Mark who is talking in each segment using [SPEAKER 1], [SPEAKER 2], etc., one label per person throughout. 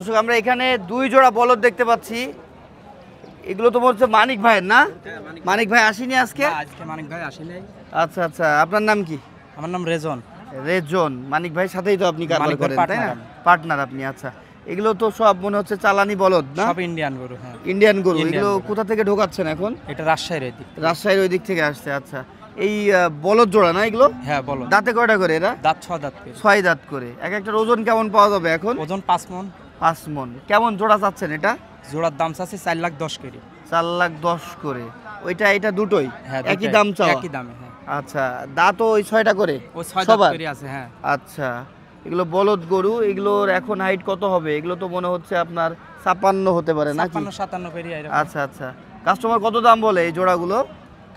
[SPEAKER 1] দর্শক আমরা এখানে 2 জোড়া বলদ দেখতে পাচ্ছি। এগুলো তো বলছে মানিক ভাইয়ের না? মানিক ভাই আসেনি আজকে?
[SPEAKER 2] আজকে মানিক ভাই আসেনি।
[SPEAKER 1] আচ্ছা আচ্ছা, আপনার নাম কি?
[SPEAKER 2] আমার নাম রেজন।
[SPEAKER 1] রেজন। মানিক ভাই সাথেই তো আপনি কারবার
[SPEAKER 2] মানিক ভাইয়ের
[SPEAKER 1] করেন তাই না?
[SPEAKER 2] partner
[SPEAKER 1] পার্টনার আপনি। আচ্ছা, এগুলো তো সব মনে হচ্ছে চালানি বলদ না?
[SPEAKER 2] সব ইন্ডিয়ান গরু। হ্যাঁ,
[SPEAKER 1] ইন্ডিয়ান গরু।
[SPEAKER 2] Indian
[SPEAKER 1] এগুলো
[SPEAKER 2] গরু।
[SPEAKER 1] কোথা থেকে ঢোকাচ্ছেন এখন?
[SPEAKER 2] এটা রাজশাহীর এদিক।
[SPEAKER 1] রাজশাহীর ওই দিক থেকে আসছে। আচ্ছা, এই বলদ জোড়া না এগুলো?
[SPEAKER 2] হ্যাঁ বলো।
[SPEAKER 1] দাঁতে কয়টা করে এরা?
[SPEAKER 2] দাঁত 6 দাঁত করে।
[SPEAKER 1] 6 দাঁত করে। এক একটার ওজন কেমন পাওয়া যাবে এখন?
[SPEAKER 2] ওজন 5 মণ।
[SPEAKER 1] 5 মণ। কেমন জোড়া চাচ্ছেন এটা?
[SPEAKER 2] জোড়ার দাম চাচ্ছে 4,10,000 করে।
[SPEAKER 1] 4,10,000 করে। ওইটা এটা দুটোই
[SPEAKER 2] হ্যাঁ,
[SPEAKER 1] একই
[SPEAKER 2] দুটাই
[SPEAKER 1] দাম চাওয়া?
[SPEAKER 2] একই দামে। হ্যাঁ,
[SPEAKER 1] আচ্ছা, দাঁত ওই 6টা করে?
[SPEAKER 2] ও 6 দাঁত
[SPEAKER 1] সবার?
[SPEAKER 2] করে আছে। হ্যাঁ,
[SPEAKER 1] আচ্ছা, এগুলো বলদ গরু। এগুলোর এখন হাইট কত হবে? এগুলো তো মনে হচ্ছে আপনার 56 হতে পারে নাকি?
[SPEAKER 2] 56-57 করে এরকম।
[SPEAKER 1] আচ্ছা আচ্ছা, কাস্টমার কত দাম বলে এই জোড়াগুলো?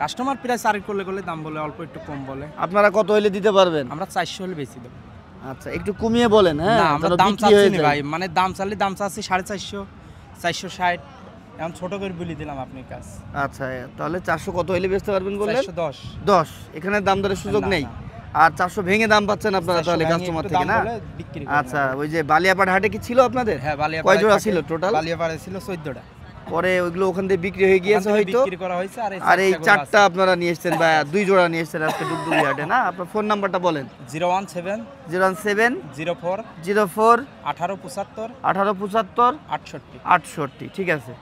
[SPEAKER 2] কাস্টমার প্রায় 4 করলে দাম বলে, অল্প একটু কম বলে।
[SPEAKER 1] আপনারা কত হলে দিতে পারবেন?
[SPEAKER 2] আমরা 400 হলে বেশি দেব।
[SPEAKER 1] আচ্ছা, একটু কমিয়ে বলেন। হ্যাঁ,
[SPEAKER 2] না, আমরা
[SPEAKER 1] যেন
[SPEAKER 2] দাম
[SPEAKER 1] বিক্রি
[SPEAKER 2] চাচ্ছি
[SPEAKER 1] হয়ে
[SPEAKER 2] না
[SPEAKER 1] যায়।
[SPEAKER 2] ভাই, মানে দাম চাইলে দাম চাচ্ছি 450, 460। এখন ছোট করে বলি দিলাম আপনার কাছ।
[SPEAKER 1] আচ্ছা, তাহলে 400 কত হলে বেচতে পারবেন বললেন?
[SPEAKER 2] 410।
[SPEAKER 1] 10। এখানে দাম দরের সুযোগ
[SPEAKER 2] না,
[SPEAKER 1] নেই।
[SPEAKER 2] না।
[SPEAKER 1] আর 400 ভেঙে দাম পাচ্ছেন আপনারা
[SPEAKER 2] 400
[SPEAKER 1] তাহলে
[SPEAKER 2] ভাঙে
[SPEAKER 1] কাস্টমার
[SPEAKER 2] একটু
[SPEAKER 1] থেকে
[SPEAKER 2] দাম
[SPEAKER 1] না?
[SPEAKER 2] বলে বিক্রি করি
[SPEAKER 1] আচ্ছা,
[SPEAKER 2] আমরা।
[SPEAKER 1] ওই যে বালিয়াপাট হাটে কি ছিল আপনাদের?
[SPEAKER 2] হ্যাঁ,
[SPEAKER 1] কয় জোড়া ছিল টোটাল?
[SPEAKER 2] বালিয়াপাড়ে ছিল 14টা।
[SPEAKER 1] পরে ওইগুলো ওখান থেকে বিক্রি হয়ে গিয়েছে
[SPEAKER 2] ওখান থেকে
[SPEAKER 1] হয়তো।
[SPEAKER 2] বিক্রি করা হয়েছে।
[SPEAKER 1] আর এই 4টা আপনারা নিয়ে এসেছেন বা 2 জোড়া নিয়ে এসেছেন আজকে ডুগডুগি হাটে না? আপনার ফোন নাম্বারটা বলেন।
[SPEAKER 2] 017
[SPEAKER 1] 017
[SPEAKER 2] 04
[SPEAKER 1] 04
[SPEAKER 2] 1875
[SPEAKER 1] 1875
[SPEAKER 2] 68।
[SPEAKER 1] 68। ঠিক আছে।